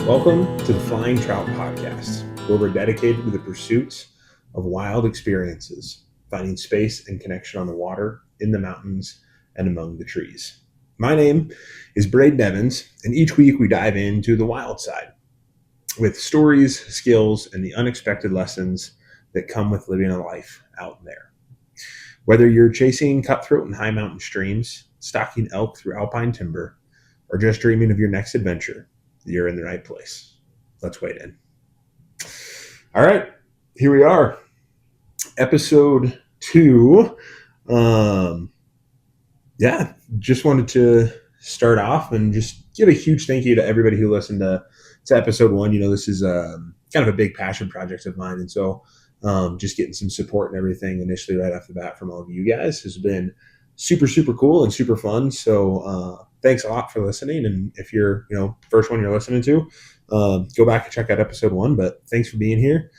Welcome to the Flying Trout Podcast, where we're dedicated to the pursuit of wild experiences, finding space and connection on the water, in the mountains, and among the trees. My name is Braden Evans, and each week we dive into the wild side with stories, skills, and the unexpected lessons that come with living a life out there. Whether you're chasing cutthroat in high mountain streams, stalking elk through alpine timber, or just dreaming of your next adventure, you're in the right place. Let's wade in. All right, here we are. Episode 2. Just wanted to start off and just give a huge thank you to everybody who listened to episode 1. You know, this is kind of a big passion project of mine. And so just getting some support and everything initially right off the bat from all of you guys has been super, super cool and super fun. So thanks a lot for listening. And if you're, first one you're listening to, go back and check out episode 1. But thanks for being here.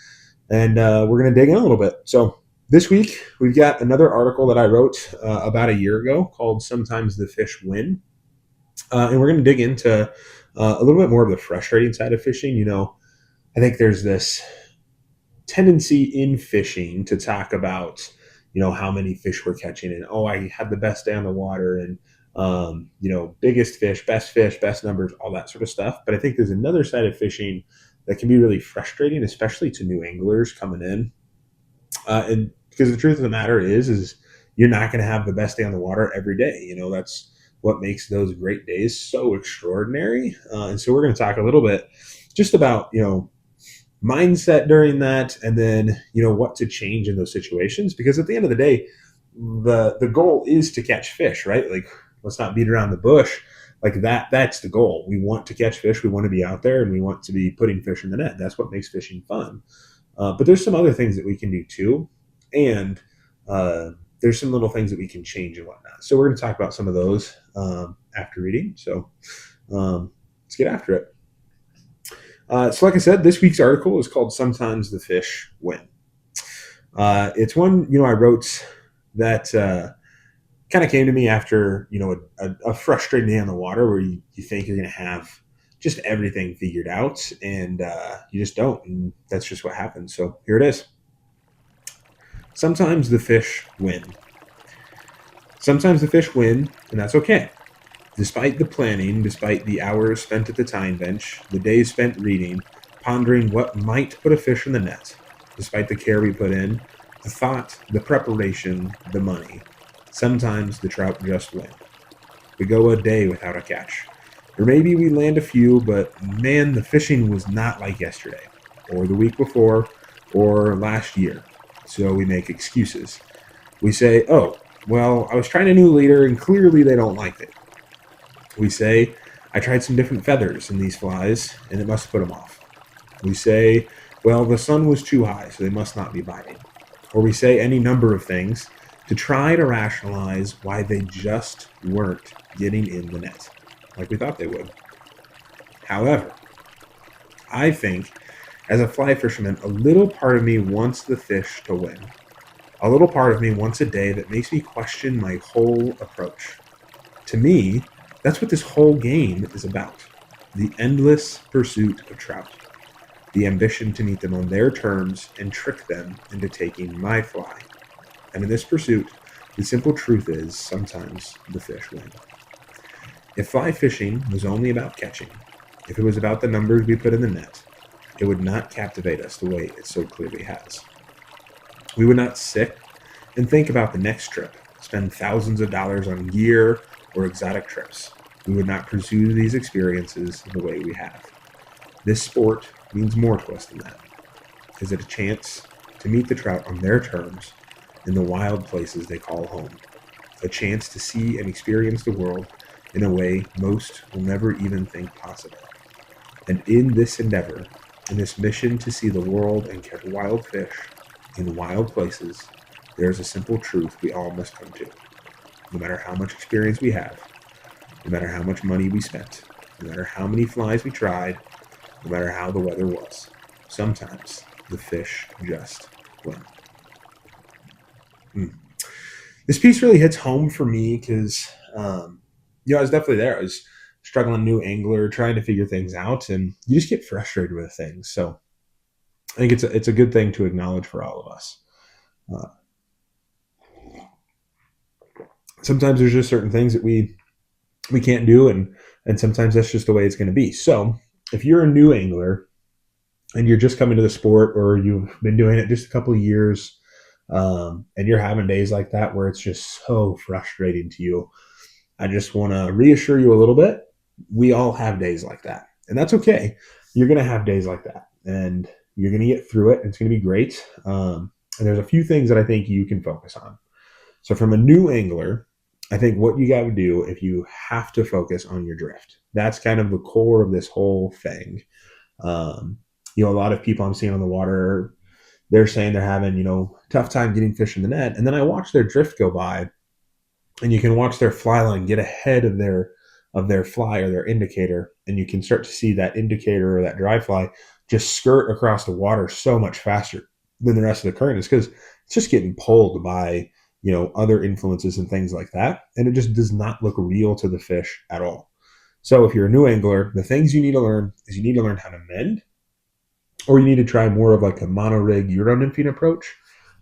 And we're going to dig in a little bit. So this week, we've got another article that I wrote about a year ago called Sometimes the Fish Win. And we're going to dig into a little bit more of the frustrating side of fishing. You know, I think there's this tendency in fishing to talk about, how many fish we're catching and, I had the best day on the water and, biggest fish, best numbers, all that sort of stuff. But I think there's another side of fishing that can be really frustrating, especially to new anglers coming in. And because the truth of the matter is you're not going to have the best day on the water every day. That's what makes those great days so extraordinary. And so we're going to talk a little bit just about, mindset during that, and then what to change in those situations, because at the end of the day the goal is to catch fish, right? Like, let's not beat around the bush. Like that's the goal. We want to catch fish, we want to be out there, and we want to be putting fish in the net. That's what makes fishing fun. But there's some other things that we can do too, and there's some little things that we can change and whatnot. So we're going to talk about some of those after reading. So let's get after it. So like I said, this week's article is called Sometimes the Fish Win. It's one, I wrote that kind of came to me after, a frustrating day on the water where you think you're going to have just everything figured out, and you just don't. And that's just what happens. So here it is. Sometimes the fish win. Sometimes the fish win, and that's okay. Despite the planning, despite the hours spent at the tying bench, the days spent reading, pondering what might put a fish in the net, despite the care we put in, the thought, the preparation, the money, sometimes the trout just win. We go a day without a catch. Or maybe we land a few, but man, the fishing was not like yesterday, or the week before, or last year. So we make excuses. We say, I was trying a new leader and clearly they don't like it. We say, I tried some different feathers in these flies, and it must put them off. We say, the sun was too high, so they must not be biting. Or we say any number of things to try to rationalize why they just weren't getting in the net, like we thought they would. However, I think, as a fly fisherman, a little part of me wants the fish to win. A little part of me wants a day that makes me question my whole approach. To me, that's what this whole game is about. The endless pursuit of trout. The ambition to meet them on their terms and trick them into taking my fly. And in this pursuit, the simple truth is sometimes the fish win. If fly fishing was only about catching, if it was about the numbers we put in the net, it would not captivate us the way it so clearly has. We would not sit and think about the next trip, spend thousands of dollars on gear or exotic trips. We would not pursue these experiences the way we have. This sport means more to us than that. Is it a chance to meet the trout on their terms in the wild places they call home? A chance to see and experience the world in a way most will never even think possible. And in this endeavor, in this mission to see the world and catch wild fish in wild places, there is a simple truth we all must come to. No matter how much experience we have, no matter how much money we spent, no matter how many flies we tried, no matter how the weather was, sometimes the fish just win. This piece really hits home for me because, I was definitely there. I was struggling new angler, trying to figure things out, and you just get frustrated with things. So I think it's a good thing to acknowledge for all of us. Uh, Sometimes there's just certain things that we can't do, and sometimes that's just the way it's going to be. So if you're a new angler and you're just coming to the sport, or you've been doing it just a couple of years, and you're having days like that where it's just so frustrating to you, I just want to reassure you a little bit. We all have days like that, and that's okay. You're going to have days like that, and you're going to get through it. It's going to be great. And there's a few things that I think you can focus on. So from a new angler, I think what you got to do, if you have to focus on your drift, that's kind of the core of this whole thing. A lot of people I'm seeing on the water, they're saying they're having, tough time getting fish in the net. And then I watch their drift go by, and you can watch their fly line get ahead of their fly or their indicator, and you can start to see that indicator or that dry fly just skirt across the water so much faster than the rest of the current. Is because it's just getting pulled by other influences and things like that, and it just does not look real to the fish at all. So if you're a new angler, the things you need to learn is you need to learn how to mend, or you need to try more of like a mono rig Euro nymphing approach.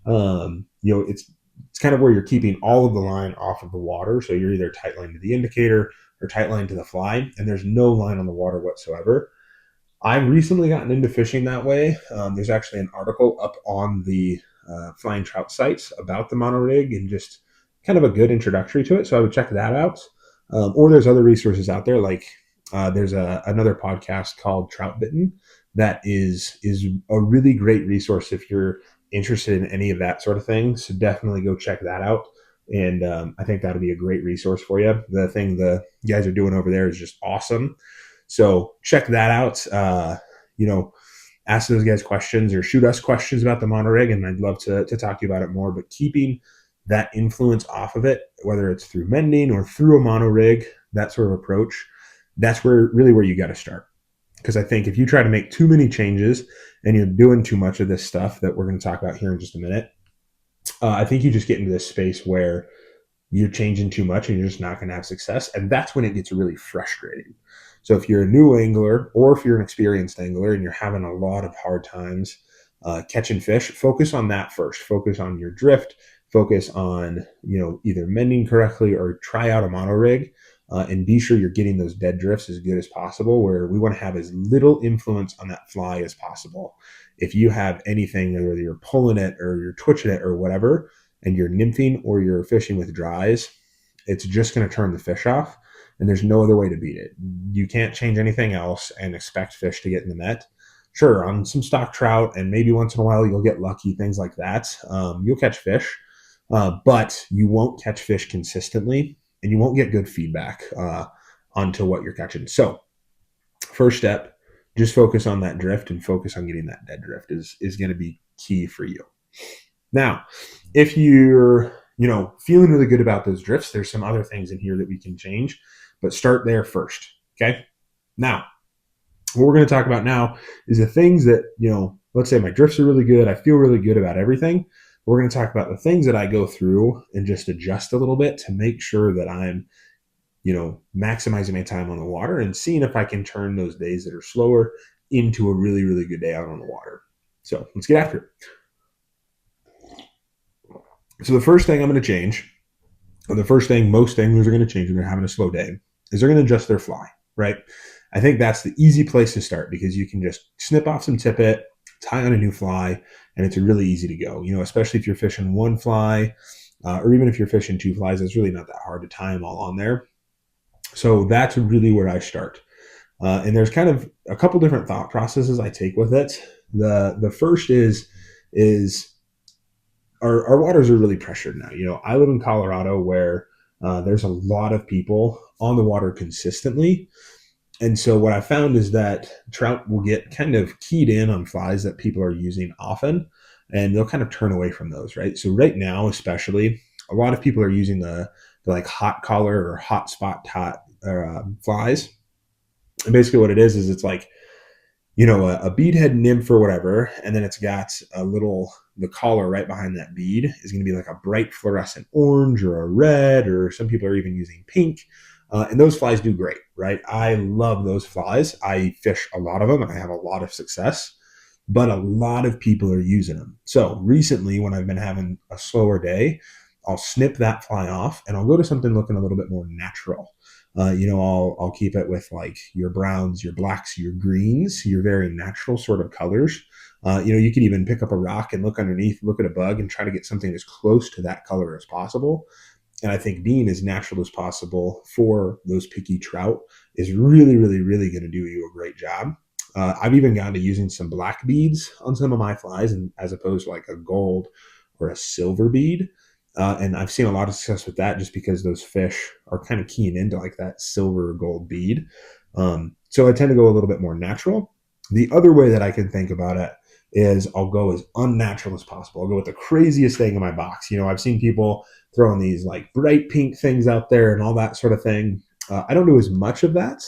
It's kind of where you're keeping all of the line off of the water. So you're either tight line to the indicator or tight line to the fly, and there's no line on the water whatsoever. I've recently gotten into fishing that way. There's actually an article up on the Flying Trout sites about the mono rig, and just kind of a good introductory to it. So I would check that out. Or there's other resources out there, like there's another podcast called Trout Bitten that is a really great resource if you're interested in any of that sort of thing. So definitely go check that out. And I think that'll be a great resource for you. The thing the guys are doing over there is just awesome. So check that out. Ask those guys questions or shoot us questions about the mono rig, and I'd love to talk to you about it more. But keeping that influence off of it, whether it's through mending or through a mono rig, that sort of approach, that's where you got to start. Because I think if you try to make too many changes and you're doing too much of this stuff that we're going to talk about here in just a minute, I think you just get into this space where you're changing too much and you're just not going to have success. And that's when it gets really frustrating. So if you're a new angler, or if you're an experienced angler and you're having a lot of hard times catching fish, focus on that first. Focus on your drift. Focus on, either mending correctly or try out a mono rig. And be sure you're getting those dead drifts as good as possible, where we want to have as little influence on that fly as possible. If you have anything, whether you're pulling it or you're twitching it or whatever, and you're nymphing or you're fishing with dries, it's just going to turn the fish off, and there's no other way to beat it. You can't change anything else and expect fish to get in the net. Sure, on some stock trout, and maybe once in a while you'll get lucky, things like that. You'll catch fish, but you won't catch fish consistently, and you won't get good feedback onto what you're catching. So first step, just focus on that drift and focus on getting that dead drift is going to be key for you. Now, if you're, feeling really good about those drifts, there's some other things in here that we can change, but start there first. Okay. Now, what we're going to talk about now is the things that, let's say my drifts are really good. I feel really good about everything. We're going to talk about the things that I go through and just adjust a little bit to make sure that I'm, maximizing my time on the water and seeing if I can turn those days that are slower into a really, really good day out on the water. So let's get after it. So the first thing I'm going to change, or the first thing most anglers are going to change when they're having a slow day, is they're going to adjust their fly, right? I think that's the easy place to start, because you can just snip off some tippet, tie on a new fly, and it's really easy to go, especially if you're fishing one fly, or even if you're fishing two flies, it's really not that hard to tie them all on there. So that's really where I start. And there's kind of a couple different thought processes I take with it. The first is our waters are really pressured now. I live in Colorado, where there's a lot of people on the water consistently. And so what I found is that trout will get kind of keyed in on flies that people are using often, and they'll kind of turn away from those, right? So right now, especially, a lot of people are using the like hot collar or hot spot flies. And basically what it is it's like, a beadhead nymph or whatever, and then it's got the collar right behind that bead is going to be like a bright fluorescent orange or a red, or some people are even using pink. And those flies do great, right? I love those flies. I fish a lot of them and I have a lot of success, but a lot of people are using them. So recently, when I've been having a slower day, I'll snip that fly off and I'll go to something looking a little bit more natural. I'll keep it with like your browns, your blacks, your greens, your very natural sort of colors. You could even pick up a rock and look underneath, look at a bug, and try to get something as close to that color as possible. And I think being as natural as possible for those picky trout is really, really, really going to do you a great job. I've even gotten to using some black beads on some of my flies, and as opposed to like a gold or a silver bead. And I've seen a lot of success with that just because those fish are kind of keying into like that silver or gold bead. So I tend to go a little bit more natural. The other way that I can think about it is I'll go as unnatural as possible. I'll go with the craziest thing in my box. I've seen people throwing these like bright pink things out there and all that sort of thing. I don't do as much of that,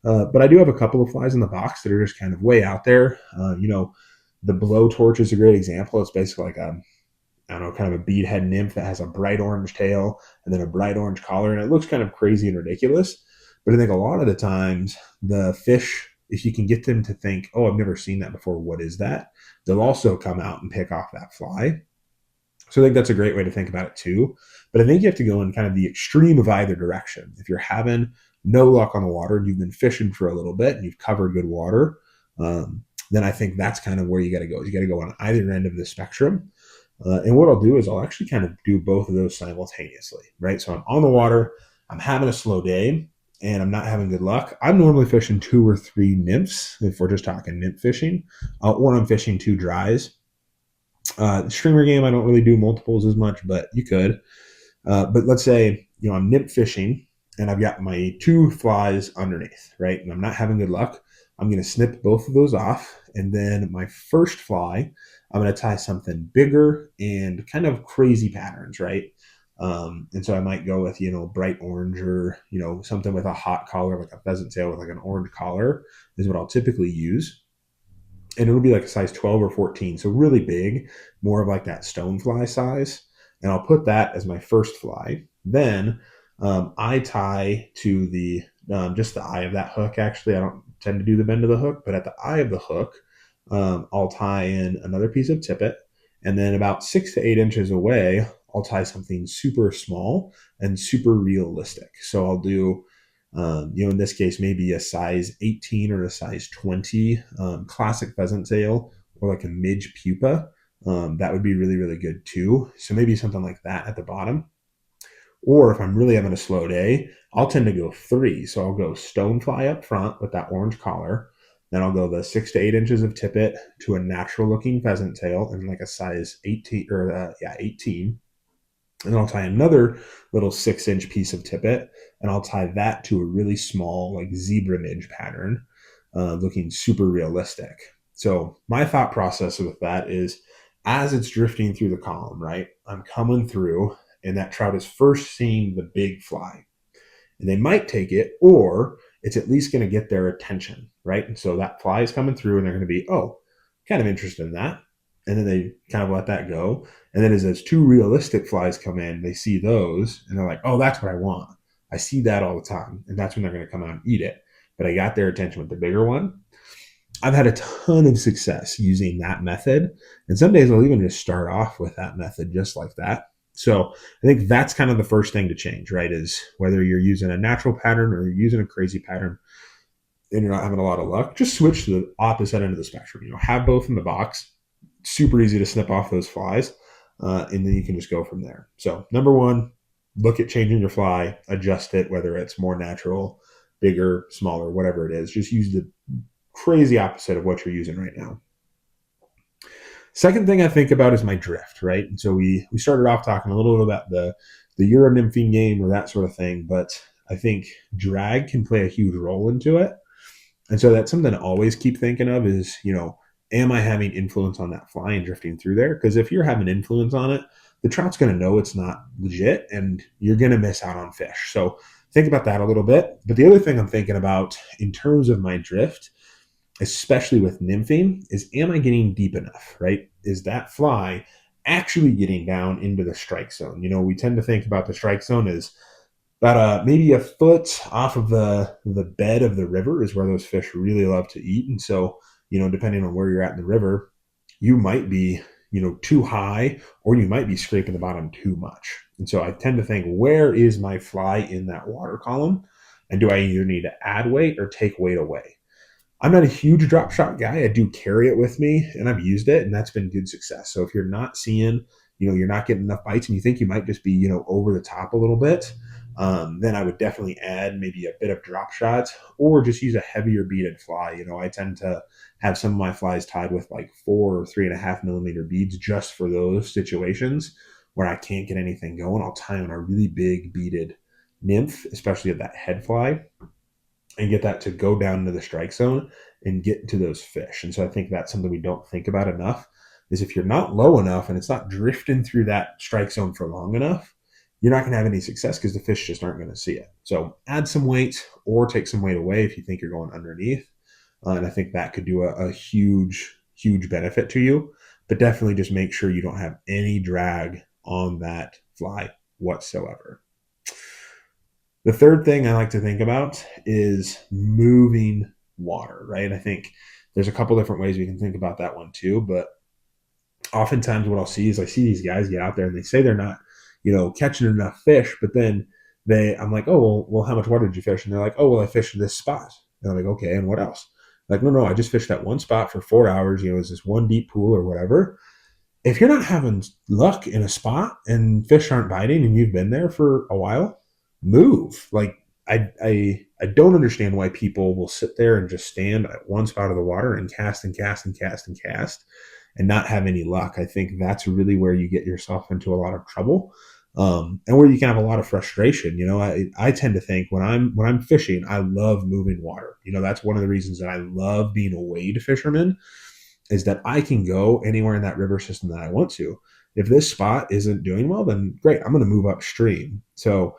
but I do have a couple of flies in the box that are just kind of way out there. The blowtorch is a great example. It's basically like kind of a beadhead nymph that has a bright orange tail and then a bright orange collar, and it looks kind of crazy and ridiculous. But I think a lot of the times the fish, if you can get them to think, oh, I've never seen that before, what is that? They'll also come out and pick off that fly. So I think that's a great way to think about it too. But I think you have to go in kind of the extreme of either direction. If you're having no luck on the water and you've been fishing for a little bit and you've covered good water, then I think that's kind of where you got to go. You got to go on either end of the spectrum. And what I'll do is I'll actually kind of do both of those simultaneously, right? So I'm on the water, I'm having a slow day, and I'm not having good luck. I'm normally fishing 2 or 3 nymphs, if we're just talking nymph fishing, or I'm fishing 2 dries. Streamer game, I don't really do multiples as much, but you could. But let's say, I'm nymph fishing, and I've got my 2 flies underneath, right? And I'm not having good luck. I'm going to snip both of those off. And then my first fly, I'm going to tie something bigger and kind of crazy patterns, right? And so I might go with, bright orange or, something with a hot collar, like a pheasant tail with like an orange collar is what I'll typically use. And it'll be like a size 12 or 14. So really big, more of like that stonefly size. And I'll put that as my first fly. Then I tie to the just the eye of that hook. Actually, I don't tend to do the bend of the hook, but at the eye of the hook, I'll tie in another piece of tippet, and then about 6 to 8 inches away, I'll tie something super small and super realistic. So I'll do, in this case, maybe a size 18 or a size 20 classic pheasant tail or like a midge pupa. That would be really, really good too. So maybe something like that at the bottom. Or if I'm really having a slow day, I'll tend to go 3. So I'll go stonefly up front with that orange collar. Then I'll go the 6 to 8 inches of tippet to a natural looking pheasant tail and like a size 18 or 18. And then I'll tie another little 6-inch piece of tippet and I'll tie that to a really small like zebra midge pattern, looking super realistic. So my thought process with that is as it's drifting through the column, right? I'm coming through and that trout is first seeing the big fly. And they might take it, or it's at least going to get their attention, right? And so that fly is coming through and they're going to be, oh, kind of interested in that. And then they kind of let that go. And then as those 2 realistic flies come in, they see those and they're like, oh, that's what I want. I see that all the time. And that's when they're going to come out and eat it. But I got their attention with the bigger one. I've had a ton of success using that method. And some days I'll even just start off with that method just like that. So I think that's kind of the first thing to change, right? Is whether you're using a natural pattern or you're using a crazy pattern and you're not having a lot of luck, just switch to the opposite end of the spectrum. Have both in the box. Super easy to snip off those flies. And then you can just go from there. So number 1, look at changing your fly, adjust it, whether it's more natural, bigger, smaller, whatever it is. Just use the crazy opposite of what you're using right now. Second thing I think about is my drift, right? And so we started off talking a little bit about the Euro nymphing game or that sort of thing, but I think drag can play a huge role into it. And so that's something to always keep thinking of is, am I having influence on that fly and drifting through there? Because if you're having influence on it, the trout's going to know it's not legit and you're going to miss out on fish. So think about that a little bit. But the other thing I'm thinking about in terms of my drift especially with nymphing, is am I getting deep enough, right? Is that fly actually getting down into the strike zone? We tend to think about the strike zone as about maybe a foot off of the bed of the river is where those fish really love to eat. And so, depending on where you're at in the river, you might be, too high, or you might be scraping the bottom too much. And so I tend to think, where is my fly in that water column? And do I either need to add weight or take weight away? I'm not a huge drop shot guy. I do carry it with me and I've used it, and that's been good success. So if you're not seeing, you're not getting enough bites and you think you might just be, over the top a little bit, then I would definitely add maybe a bit of drop shot or just use a heavier beaded fly. I tend to have some of my flies tied with like 4 or 3.5 millimeter beads just for those situations where I can't get anything going. I'll tie on a really big beaded nymph, especially at that head fly, and get that to go down into the strike zone and get to those fish. And so I think that's something we don't think about enough is if you're not low enough and it's not drifting through that strike zone for long enough, you're not going to have any success because the fish just aren't going to see it. So add some weight or take some weight away if you think you're going underneath. And I think that could do a huge, huge benefit to you. But definitely just make sure you don't have any drag on that fly whatsoever. The third thing I like to think about is moving water, right? I think there's a couple different ways we can think about that one too. But oftentimes what I'll see is I see these guys get out there and they say they're not, catching enough fish, but then I'm like, oh, well, how much water did you fish? And they're like, oh, well, I fished this spot. And I'm like, okay, and what else? Like, no, I just fished that one spot for 4 hours. It's this one deep pool or whatever. If you're not having luck in a spot and fish aren't biting and you've been there for a while, move. Like I don't understand why people will sit there and just stand at one spot of the water and cast and cast and cast and cast and not have any luck. I think that's really where you get yourself into a lot of trouble. And where you can have a lot of frustration. I tend to think when I'm fishing, I love moving water. That's one of the reasons that I love being a wade fisherman is that I can go anywhere in that river system that I want to. If this spot isn't doing well, then great, I'm going to move upstream. So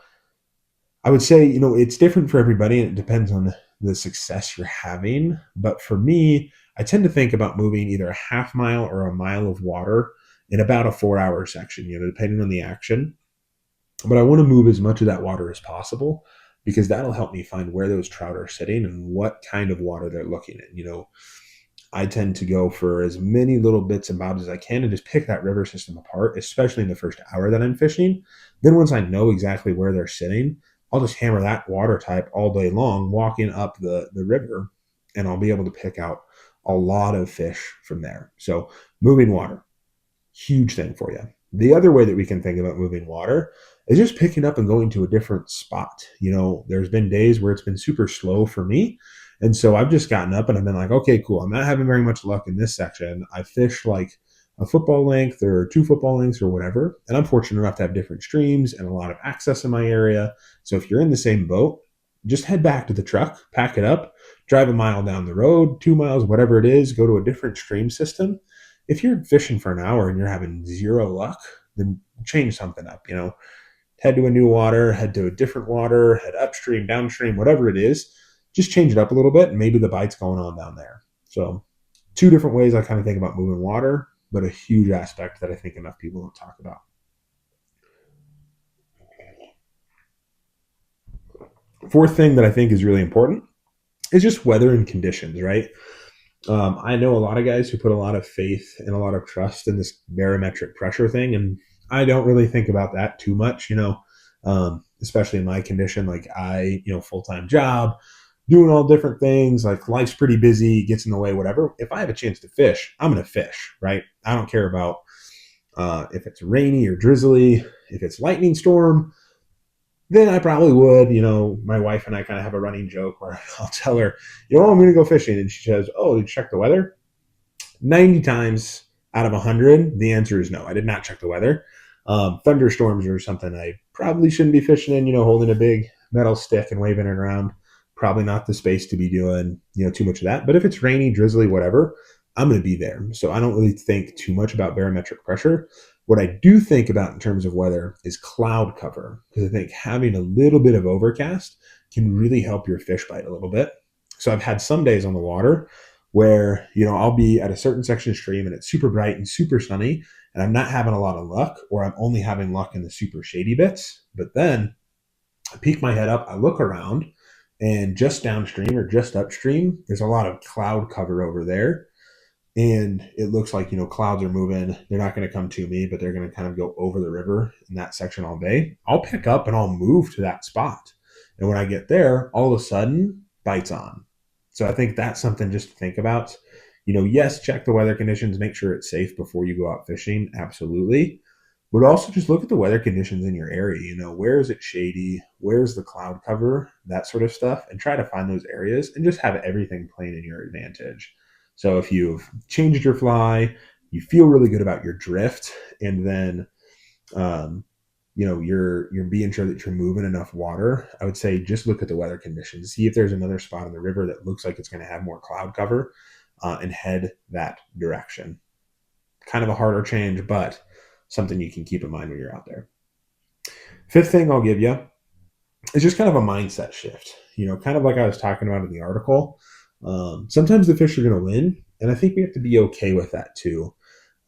I would say, it's different for everybody and it depends on the success you're having. But for me, I tend to think about moving either a half mile or a mile of water in about a 4 hour section, depending on the action. But I want to move as much of that water as possible because that'll help me find where those trout are sitting and what kind of water they're looking in. I tend to go for as many little bits and bobs as I can and just pick that river system apart, especially in the first hour that I'm fishing. Then once I know exactly where they're sitting, I'll just hammer that water type all day long, walking up the river, and I'll be able to pick out a lot of fish from there. So moving water, huge thing for you. The other way that we can think about moving water is just picking up and going to a different spot. There's been days where it's been super slow for me. And so I've just gotten up and I've been like, okay, cool. I'm not having very much luck in this section. I fished like a football length or 2 football lengths or whatever. And I'm fortunate enough to have different streams and a lot of access in my area. So if you're in the same boat, just head back to the truck, pack it up, drive a mile down the road, 2 miles, whatever it is, go to a different stream system. If you're fishing for an hour and you're having zero luck, then change something up, head to a new water, head to a different water, head upstream, downstream, whatever it is, just change it up a little bit and maybe the bite's going on down there. So 2 different ways I kind of think about moving water, but a huge aspect that I think enough people don't talk about. Fourth thing that I think is really important is just weather and conditions, right? I know a lot of guys who put a lot of faith and a lot of trust in this barometric pressure thing, and I don't really think about that too much, especially in my condition. Like full-time job, doing all different things, like life's pretty busy, gets in the way, whatever. If I have a chance to fish, I'm going to fish, right? I don't care about if it's rainy or drizzly, if it's lightning storm, then I probably would. My wife and I kind of have a running joke where I'll tell her, I'm going to go fishing. And she says, oh, did you check the weather? 90 times out of 100, the answer is no. I did not check the weather. Thunderstorms are something I probably shouldn't be fishing in, holding a big metal stick and waving it around. Probably not the space to be doing, too much of that. But if it's rainy, drizzly, whatever, I'm going to be there. So I don't really think too much about barometric pressure. What I do think about in terms of weather is cloud cover, because I think having a little bit of overcast can really help your fish bite a little bit. So I've had some days on the water where, I'll be at a certain section of stream and it's super bright and super sunny and I'm not having a lot of luck, or I'm only having luck in the super shady bits. But then I peek my head up, I look around, and just downstream or just upstream, there's a lot of cloud cover over there. And it looks like, clouds are moving. They're not going to come to me, but they're going to kind of go over the river in that section all day. I'll pick up and I'll move to that spot. And when I get there, all of a sudden, bites on. So I think that's something just to think about. Yes, check the weather conditions, make sure it's safe before you go out fishing. Absolutely. But also just look at the weather conditions in your area. Where is it shady? Where's the cloud cover? That sort of stuff. And try to find those areas and just have everything playing in your advantage. So if you've changed your fly, you feel really good about your drift, and then you're being sure that you're moving enough water, I would say just look at the weather conditions. See if there's another spot in the river that looks like it's going to have more cloud cover, and head that direction. Kind of a harder change, but something you can keep in mind when you're out there. Fifth thing I'll give you is just kind of a mindset shift. Kind of like I was talking about in the article. Sometimes the fish are going to win, and I think we have to be okay with that too.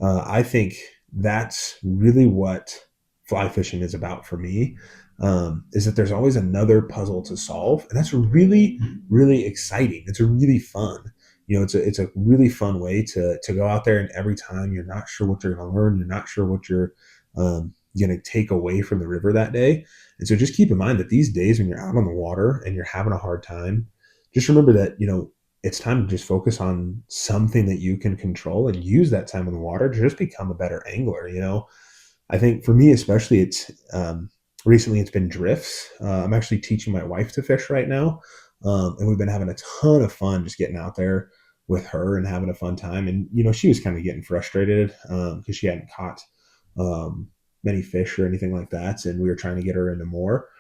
I think that's really what fly fishing is about for me, is that there's always another puzzle to solve, and that's really, really exciting. It's a really fun. It's a really fun way to go out there, and every time you're not sure what you're going to learn, you're not sure what you're going to take away from the river that day. And so just keep in mind that these days when you're out on the water and you're having a hard time, just remember that, it's time to just focus on something that you can control and use that time on the water to just become a better angler. I think for me, especially, it's recently it's been drifts. I'm actually teaching my wife to fish right now. And we've been having a ton of fun just getting out there with her and having a fun time. And, she was kind of getting frustrated because she hadn't caught many fish or anything like that. And we were trying to get her into more.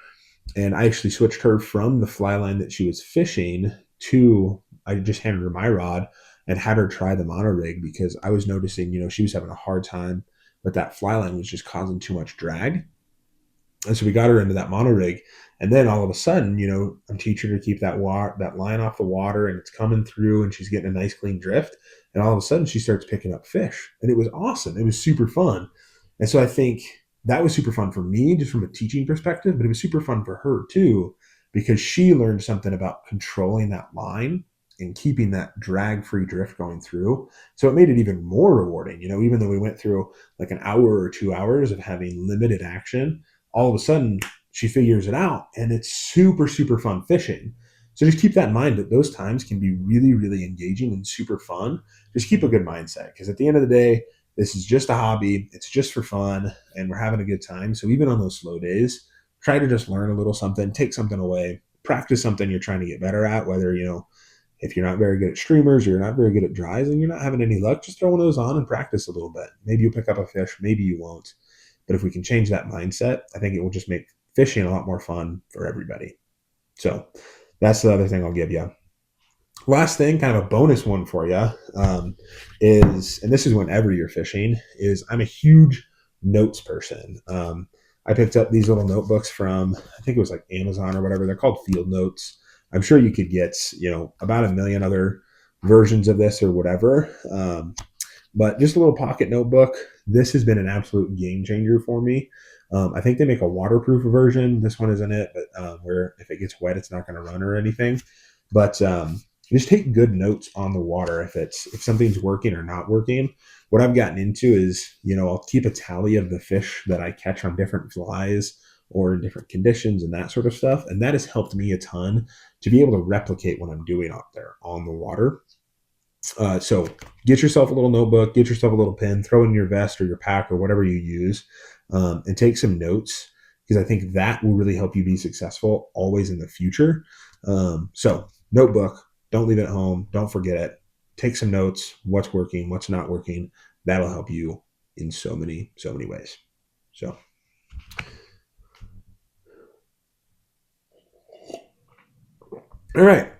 And I actually switched her from the fly line that she was fishing to, I just handed her my rod and had her try the mono rig, because I was noticing, she was having a hard time, but that fly line was just causing too much drag. And so we got her into that mono rig. And then all of a sudden, I'm teaching her to keep that line off the water, and it's coming through and she's getting a nice clean drift. And all of a sudden she starts picking up fish, and it was awesome. It was super fun. And so I think that was super fun for me just from a teaching perspective, but it was super fun for her too, because she learned something about controlling that line and keeping that drag-free drift going through. So it made it even more rewarding. Even though we went through like an hour or 2 hours of having limited action, all of a sudden she figures it out, and it's super, super fun fishing. So just keep that in mind, that those times can be really, really engaging and super fun. Just keep a good mindset, because at the end of the day, this is just a hobby. It's just for fun, and we're having a good time. So even on those slow days, try to just learn a little something, take something away, practice something you're trying to get better at, whether, if you're not very good at streamers or you're not very good at dries and you're not having any luck, just throw one of those on and practice a little bit. Maybe you'll pick up a fish, maybe you won't. But if we can change that mindset, I think it will just make fishing a lot more fun for everybody. So that's the other thing I'll give you. Last thing, kind of a bonus one for you, is, and this is whenever you're fishing, is I'm a huge notes person. I picked up these little notebooks from, I think it was like Amazon or whatever. They're called field notes. I'm sure you could get, about a million other versions of this or whatever. But just a little pocket notebook. This has been an absolute game changer for me. I think they make a waterproof version. This one isn't it, but where if it gets wet, it's not going to run or anything. But just take good notes on the water if something's working or not working. What I've gotten into is, I'll keep a tally of the fish that I catch on different flies or in different conditions and that sort of stuff. And that has helped me a ton to be able to replicate what I'm doing out there on the water. So get yourself a little notebook, get yourself a little pen, throw it in your vest or your pack or whatever you use, and take some notes, because I think that will really help you be successful always in the future. So notebook, don't leave it at home. Don't forget it. Take some notes, what's working, what's not working. That'll help you in so many ways. So. All right.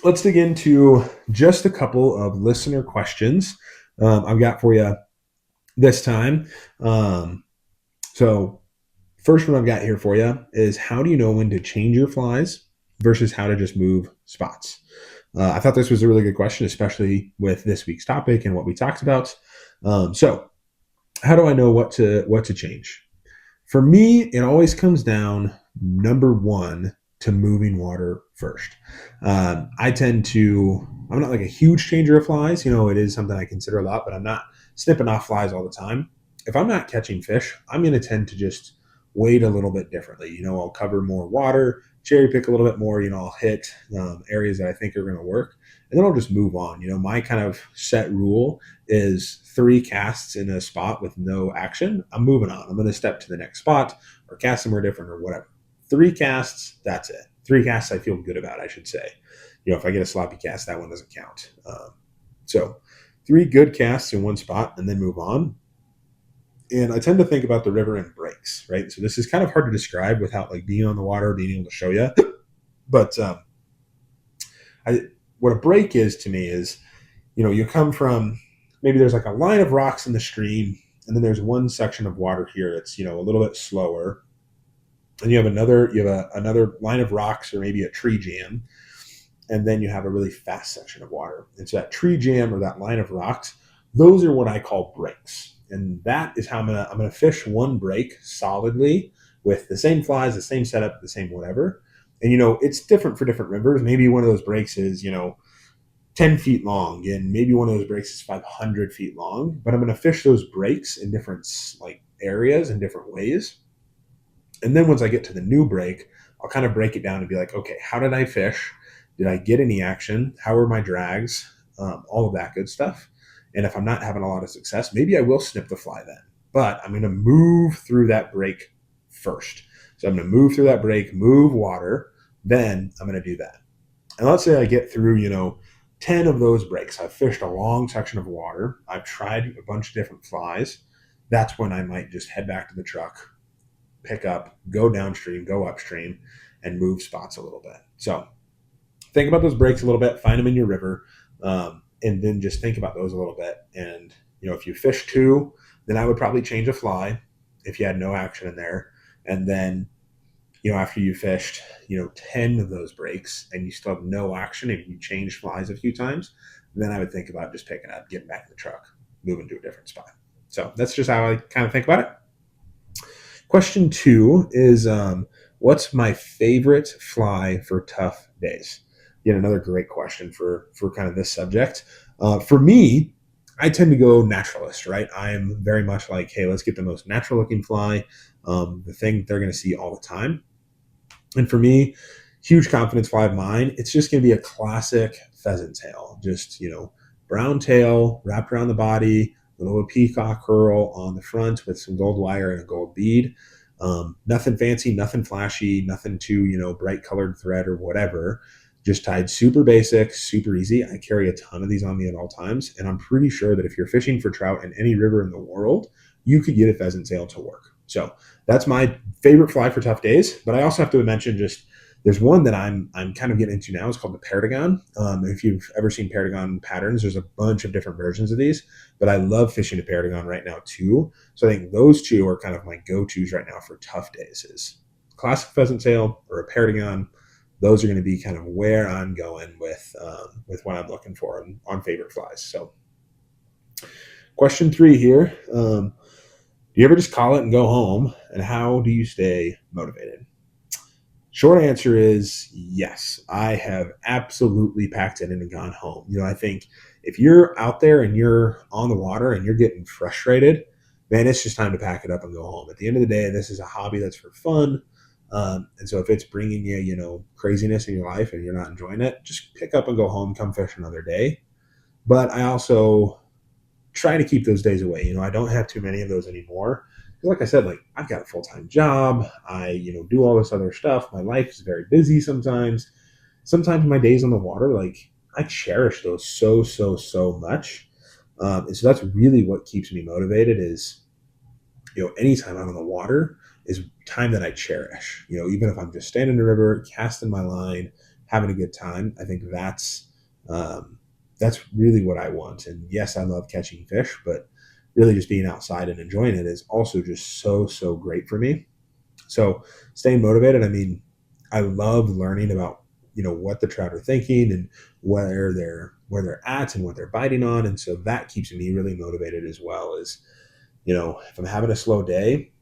Let's dig into just a couple of listener questions I've got for you this time. So first one I've got here for you is, how do you know when to change your flies versus how to just move spots? I thought this was a really good question, especially with this week's topic and what we talked about. So, how do I know what to change? For me, it always comes down, number one, to moving water first. I tend to, I'm not like a huge changer of flies. It is something I consider a lot, but I'm not snipping off flies all the time. If I'm not catching fish, I'm going to tend to just wait a little bit differently. I'll cover more water, cherry pick a little bit more. I'll hit areas that I think are going to work, and then I'll just move on. My kind of set rule is 3 casts in a spot with no action. I'm moving on. I'm going to step to the next spot or cast somewhere different or whatever. 3 casts, that's it. 3 casts I feel good about, I should say. If I get a sloppy cast, that one doesn't count. So 3 good casts in one spot and then move on. And I tend to think about the river in breaks, right? So this is kind of hard to describe without like being on the water, being able to show you. But what a break is to me is, you come from, maybe there's like a line of rocks in the stream, and then there's one section of water here that's, a little bit slower. And you have another line of rocks or maybe a tree jam. And then you have a really fast section of water. And so that tree jam or that line of rocks, those are what I call breaks. And that is how I'm gonna fish one break solidly with the same flies, the same setup, the same whatever. And it's different for different rivers. Maybe one of those breaks is 10 feet long, and maybe one of those breaks is 500 feet long. But I'm gonna fish those breaks in different like areas in different ways. And then once I get to the new break, I'll kind of break it down and be like, okay, how did I fish? Did I get any action? How were my drags? All of that good stuff. And if I'm not having a lot of success, maybe I will snip the fly then. But I'm going to move through that break first. So I'm going to move through that break, move water, then I'm going to do that. And let's say I get through, 10 of those breaks. I've fished a long section of water. I've tried a bunch of different flies. That's when I might just head back to the truck, pick up, go downstream, go upstream, and move spots a little bit. So think about those breaks a little bit, find them in your river, and then just think about those a little bit. And, if you fish 2, then I would probably change a fly if you had no action in there. And then, after you fished, 10 of those breaks and you still have no action and you change flies a few times, then I would think about just picking up, getting back in the truck, moving to a different spot. So that's just how I kind of think about it. Question 2 is, what's my favorite fly for tough days? Yet another great question for kind of this subject. For me, I tend to go naturalist, right? I'm very much like, hey, let's get the most natural looking fly, the thing they're going to see all the time. And for me, huge confidence fly of mine, it's just going to be a classic pheasant tail. Just, brown tail wrapped around the body, a little peacock curl on the front with some gold wire and a gold bead. Nothing fancy, nothing flashy, nothing too, bright colored thread or whatever. Just tied super basic, super easy. I carry a ton of these on me at all times. And I'm pretty sure that if you're fishing for trout in any river in the world, you could get a pheasant tail to work. So that's my favorite fly for tough days. But I also have to mention there's one that I'm kind of getting into now. It's called the Paragon. If you've ever seen Paragon patterns, there's a bunch of different versions of these. But I love fishing a Paragon right now too. So I think those 2 are kind of my go-tos right now for tough days. Is classic pheasant tail or a Paragon. Those are going to be kind of where I'm going with what I'm looking for on favorite flies. So question 3 here. Do you ever just call it and go home? And how do you stay motivated? Short answer is yes. I have absolutely packed it in and gone home. I think if you're out there and you're on the water and you're getting frustrated, man, it's just time to pack it up and go home. At the end of the day, this is a hobby that's for fun. And so if it's bringing you, craziness in your life and you're not enjoying it, just pick up and go home, come fish another day. But I also try to keep those days away. I don't have too many of those anymore. Because like I said, like I've got a full-time job. I, do all this other stuff. My life is very busy sometimes. Sometimes my days on the water, like I cherish those so much. And so that's really what keeps me motivated is, anytime I'm on the water is time that I cherish. Even if I'm just standing in the river, casting my line, having a good time, I think that's really what I want. And yes, I love catching fish, but really just being outside and enjoying it is also just so great for me. So staying motivated, I mean, I love learning about what the trout are thinking and where they're at and what they're biting on. And so that keeps me really motivated as well. Is if I'm having a slow day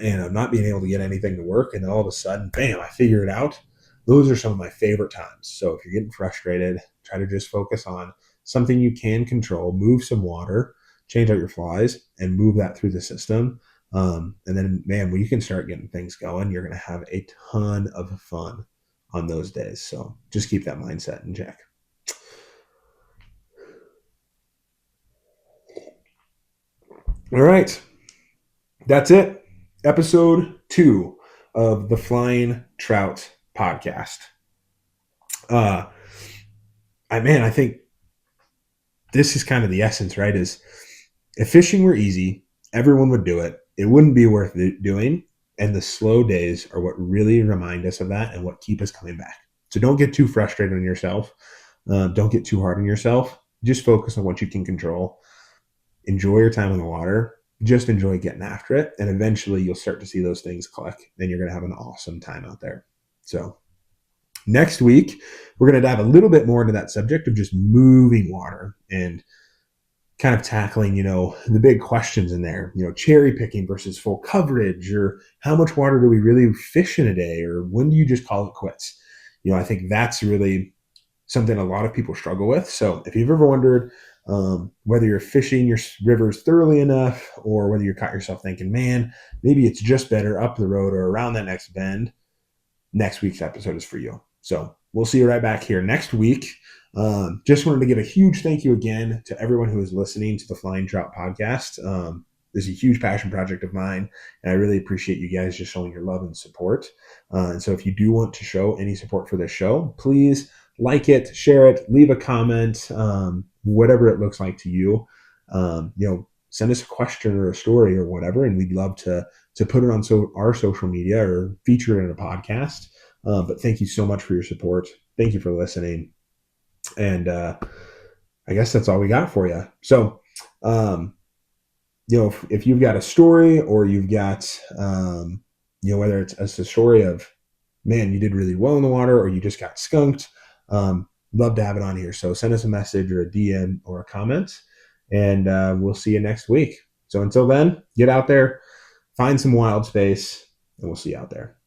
and I'm not being able to get anything to work, and then all of a sudden, bam, I figure it out. Those are some of my favorite times. So if you're getting frustrated, try to just focus on something you can control, move some water, change out your flies, and move that through the system. And then, man, when you can start getting things going, you're going to have a ton of fun on those days. So just keep that mindset in check. All right. That's it. Episode 2 of the Flying Trout Podcast. I think this is kind of the essence, right? Is if fishing were easy, everyone would do it. It wouldn't be worth doing. And the slow days are what really remind us of that and what keep us coming back. So don't get too frustrated on yourself. Don't get too hard on yourself. Just focus on what you can control. Enjoy your time on the water. Just enjoy getting after it. And eventually you'll start to see those things click. Then you're going to have an awesome time out there. So next week, we're going to dive a little bit more into that subject of just moving water and kind of tackling, the big questions in there, cherry picking versus full coverage, or how much water do we really fish in a day, or when do you just call it quits? I think that's really something a lot of people struggle with. So if you've ever wondered whether you're fishing your rivers thoroughly enough, or whether you caught yourself thinking, man, maybe it's just better up the road or around that next bend, next week's episode is for you. So we'll see you right back here next week. Just wanted to give a huge thank you again to everyone who is listening to the Flying Trout Podcast. This is a huge passion project of mine, and I really appreciate you guys just showing your love and support. And so if you do want to show any support for this show, please like it, share it, leave a comment, whatever it looks like to you. Send us a question or a story or whatever, and we'd love to put it on our social media or feature it in a podcast. But thank you so much for your support. Thank you for listening. And I guess that's all we got for you. So, if you've got a story, or you've got, whether it's a story of, man, you did really well in the water, or you just got skunked, love to have it on here. So send us a message or a DM or a comment, and we'll see you next week. So until then, get out there, find some wild space, and we'll see you out there.